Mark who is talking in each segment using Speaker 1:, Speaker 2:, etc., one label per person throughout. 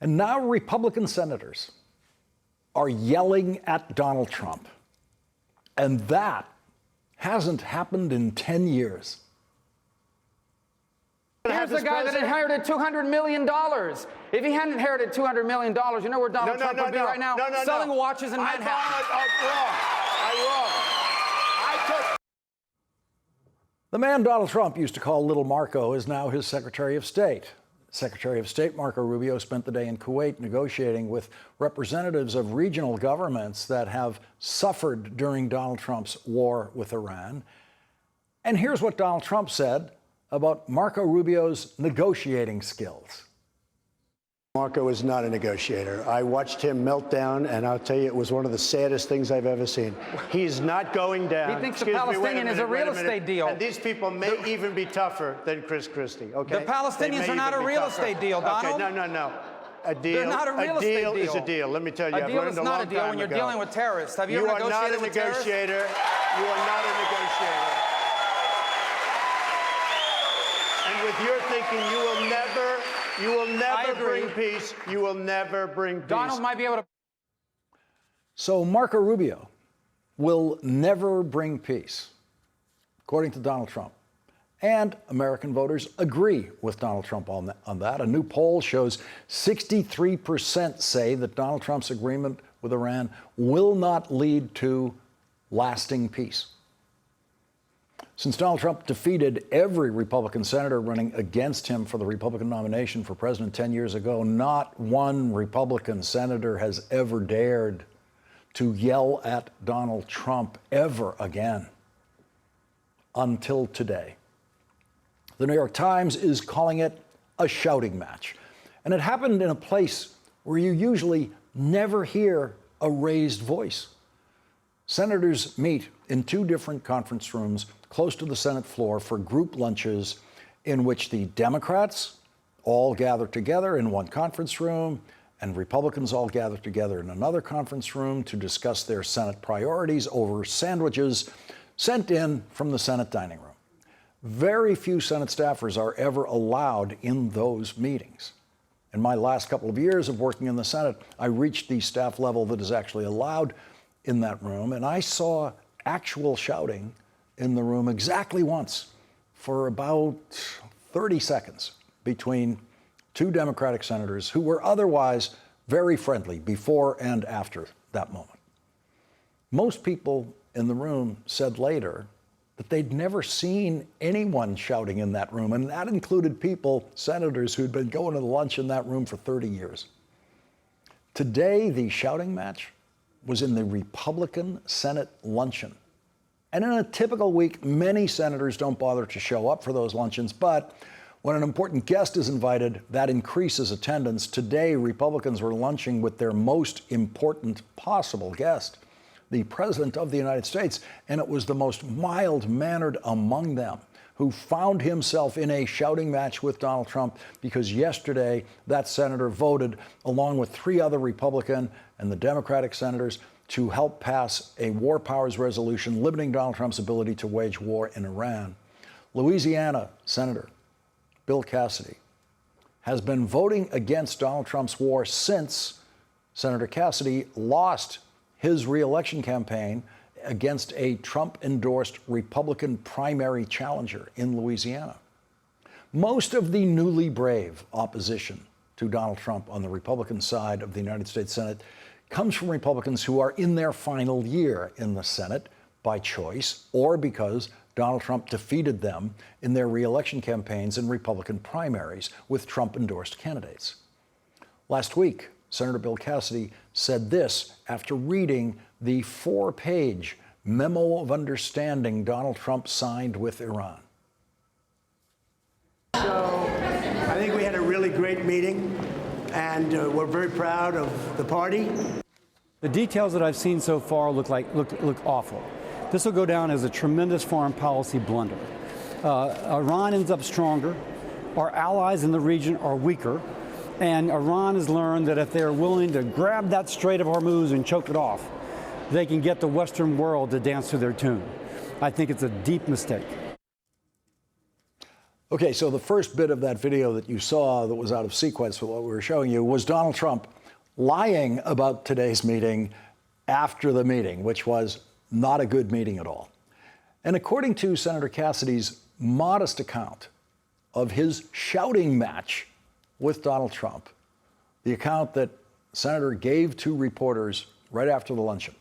Speaker 1: And now Republican senators are yelling at Donald Trump. And that hasn't happened in 10 years.
Speaker 2: Here's the guy that inherited $200 million. If he hadn't inherited $200 million, you know where Donald Trump would be right now? Selling watches in Manhattan.
Speaker 1: The man Donald Trump used to call Little Marco is now his Secretary of State. Secretary of State Marco Rubio spent the day in Kuwait negotiating with representatives of regional governments that have suffered during Donald Trump's war with Iran. And here's what Donald Trump said about Marco Rubio's negotiating skills.
Speaker 3: Marco is not a negotiator. I watched him melt down, and I'll tell you, it was one of the saddest things I've ever seen. He's not going down.
Speaker 2: He thinks the Palestinian is a real estate deal.
Speaker 3: And these people may even be tougher than Chris Christie, okay?
Speaker 2: The Palestinians are not a real estate deal, Donald.
Speaker 3: Okay, no. A deal,
Speaker 2: they're not a real estate deal.
Speaker 3: Is a deal. Let me tell you,
Speaker 2: a deal is not a deal when you're dealing with terrorists. Have you ever negotiated with terrorists?
Speaker 3: You are not a negotiator. And with your thinking, you will never bring peace. You will never bring peace.
Speaker 2: Donald might be able to.
Speaker 1: So Marco Rubio will never bring peace, according to Donald Trump. And American voters agree with Donald Trump on that. A new poll shows 63% say that Donald Trump's agreement with Iran will not lead to lasting peace. Since Donald Trump defeated every Republican senator running against him for the Republican nomination for president 10 years ago, not one Republican senator has ever dared to yell at Donald Trump ever again until today. The New York Times is calling it a shouting match. And it happened in a place where you usually never hear a raised voice. Senators meet in two different conference rooms close to the Senate floor for group lunches in which the Democrats all gather together in one conference room and Republicans all gather together in another conference room to discuss their Senate priorities over sandwiches sent in from the Senate dining room. Very few Senate staffers are ever allowed in those meetings. In my last couple of years of working in the Senate, I reached the staff level that is actually allowed in that room, and I saw actual shouting in the room exactly once for about 30 seconds between two Democratic senators who were otherwise very friendly before and after that moment. Most people in the room said later that they'd never seen anyone shouting in that room, and that included people, senators, who'd been going to lunch in that room for 30 years. Today, the shouting match was in the Republican Senate luncheon. And in a typical week, many senators don't bother to show up for those luncheons, but when an important guest is invited, that increases attendance. Today, Republicans were lunching with their most important possible guest, the President of the United States, and it was the most mild-mannered among them who found himself in a shouting match with Donald Trump because yesterday that senator voted, along with three other Republican and the Democratic senators, to help pass a war powers resolution limiting Donald Trump's ability to wage war in Iran. Louisiana Senator Bill Cassidy has been voting against Donald Trump's war since Senator Cassidy lost his reelection campaign against a Trump-endorsed Republican primary challenger in Louisiana. Most of the newly brave opposition to Donald Trump on the Republican side of the United States Senate comes from Republicans who are in their final year in the Senate by choice or because Donald Trump defeated them in their reelection campaigns and Republican primaries with Trump-endorsed candidates. Last week, Senator Bill Cassidy said this after reading the 4-page memo of understanding Donald Trump signed with Iran.
Speaker 4: So I think we had a really great meeting, and we're very proud of the party.
Speaker 5: The details that I've seen so far look awful. This will go down as a tremendous foreign policy blunder. Iran ends up stronger. Our allies in the region are weaker. And Iran has learned that if they're willing to grab that Strait of Hormuz and choke it off, they can get the Western world to dance to their tune. I think it's a deep mistake.
Speaker 1: Okay, so the first bit of that video that you saw that was out of sequence with what we were showing you was Donald Trump lying about today's meeting after the meeting, which was not a good meeting at all. And according to Senator Cassidy's modest account of his shouting match with Donald Trump, the account that Senator gave to reporters right after the luncheon,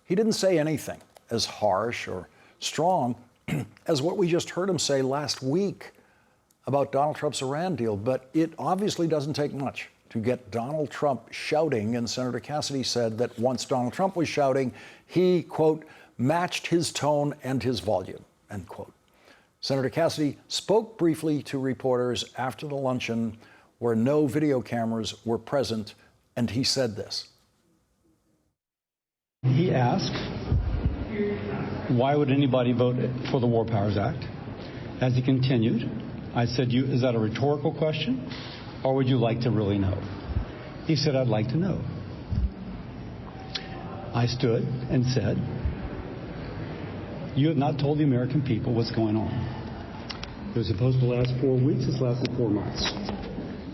Speaker 1: he didn't say anything as harsh or strong as what we just heard him say last week about Donald Trump's Iran deal. But it obviously doesn't take much to get Donald Trump shouting. And Senator Cassidy said that once Donald Trump was shouting, he, quote, matched his tone and his volume, end quote. Senator Cassidy spoke briefly to reporters after the luncheon where no video cameras were present, and he said this.
Speaker 5: He asked, why would anybody vote for the War Powers Act? As he continued, I said, is that a rhetorical question, or would you like to really know? He said, I'd like to know. I stood and said, you have not told the American people what's going on. It was supposed to last 4 weeks. It's lasted 4 months.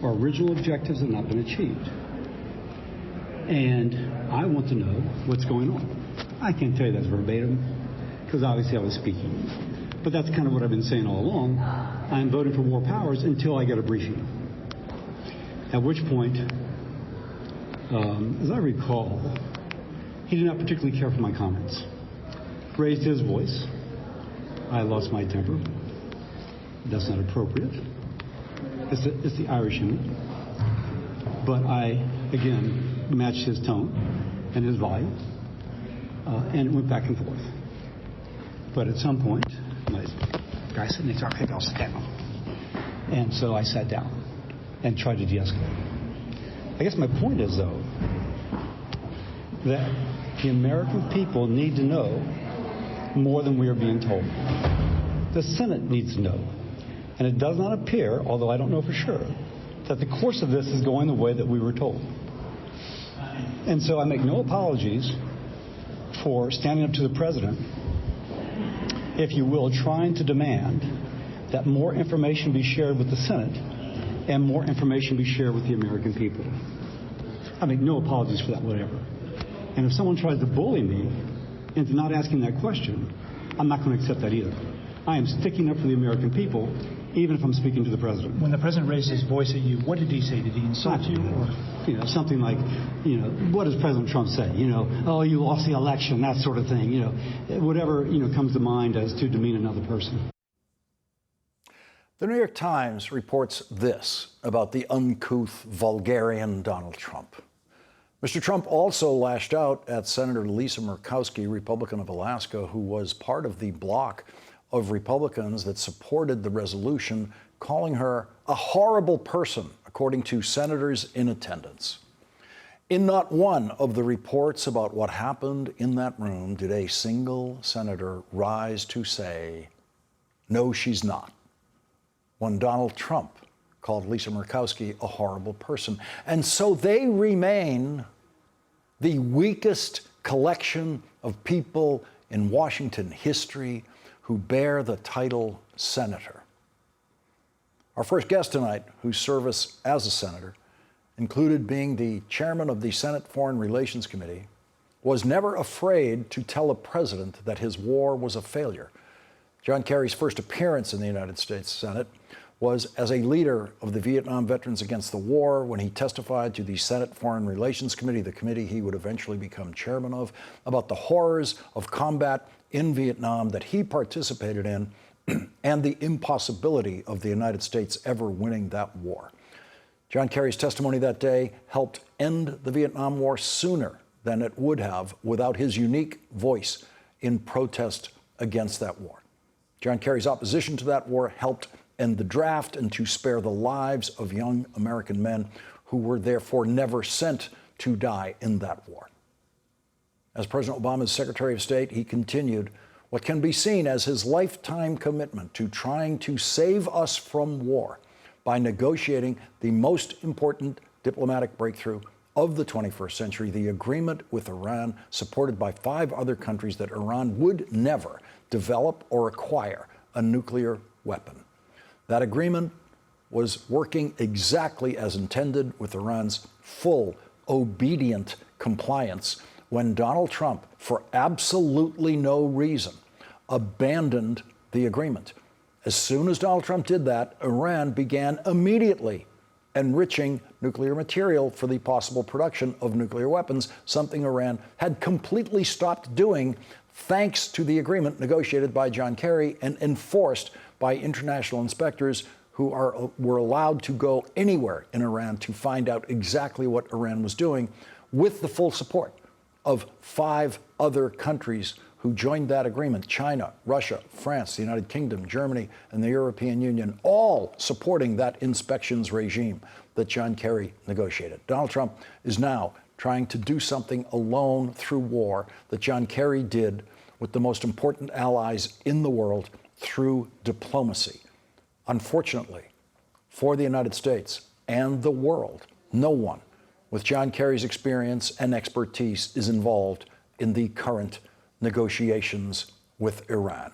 Speaker 5: Our original objectives have not been achieved. And I want to know what's going on. I can't tell you that's verbatim, because obviously I was speaking. But that's kind of what I've been saying all along. I'm voting for more powers until I get a briefing. At which point, as I recall, he did not particularly care for my comments. Raised his voice. I lost my temper. That's not appropriate. It's the Irish in me. But I, again, matched his tone and his volume, and it went back and forth. But at some point, my guy sitting next to me said, okay, I'll sit down. And so I sat down and tried to de-escalate. I guess my point is, though, that the American people need to know more than we are being told. The Senate needs to know. And it does not appear, although I don't know for sure, that the course of this is going the way that we were told. And so I make no apologies for standing up to the president, if you will, trying to demand that more information be shared with the Senate and more information be shared with the American people. I make no apologies for that whatever. And if someone tries to bully me into not asking that question, I'm not going to accept that either. I am sticking up for the American people, even if I'm speaking to the president.
Speaker 6: When the president raised his voice at you, what did he say? Did he insult you? Or?
Speaker 5: Something like, what does President Trump say? Oh, you lost the election, that sort of thing. Whatever, comes to mind as to demean another person.
Speaker 1: The New York Times reports this about the uncouth, vulgarian Donald Trump. Mr. Trump also lashed out at Senator Lisa Murkowski, Republican of Alaska, who was part of the bloc of Republicans that supported the resolution, calling her a horrible person, according to senators in attendance. In not one of the reports about what happened in that room did a single senator rise to say, no, she's not, when Donald Trump called Lisa Murkowski a horrible person. And so they remain the weakest collection of people in Washington history who bear the title senator. Our first guest tonight, whose service as a senator included being the chairman of the Senate Foreign Relations Committee, was never afraid to tell a president that his war was a failure. John Kerry's first appearance in the United States Senate was as a leader of the Vietnam Veterans Against the War when he testified to the Senate Foreign Relations Committee, the committee he would eventually become chairman of, about the horrors of combat in Vietnam that he participated in and the impossibility of the United States ever winning that war. John Kerry's testimony that day helped end the Vietnam War sooner than it would have without his unique voice in protest against that war. John Kerry's opposition to that war helped end the draft and to spare the lives of young American men who were therefore never sent to die in that war. As President Obama's Secretary of State, he continued what can be seen as his lifetime commitment to trying to save us from war by negotiating the most important diplomatic breakthrough of the 21st century, the agreement with Iran, supported by 5 other countries, that Iran would never develop or acquire a nuclear weapon. That agreement was working exactly as intended, with Iran's full, obedient compliance, when Donald Trump, for absolutely no reason, abandoned the agreement. As soon as Donald Trump did that, Iran began immediately enriching nuclear material for the possible production of nuclear weapons, something Iran had completely stopped doing thanks to the agreement negotiated by John Kerry and enforced by international inspectors who were allowed to go anywhere in Iran to find out exactly what Iran was doing, with the full support of 5 other countries who joined that agreement: China, Russia, France, the United Kingdom, Germany, and the European Union, all supporting that inspections regime that John Kerry negotiated. Donald Trump is now trying to do something alone through war that John Kerry did with the most important allies in the world through diplomacy. Unfortunately, for the United States and the world, no one with John Kerry's experience and expertise is involved in the current negotiations with Iran.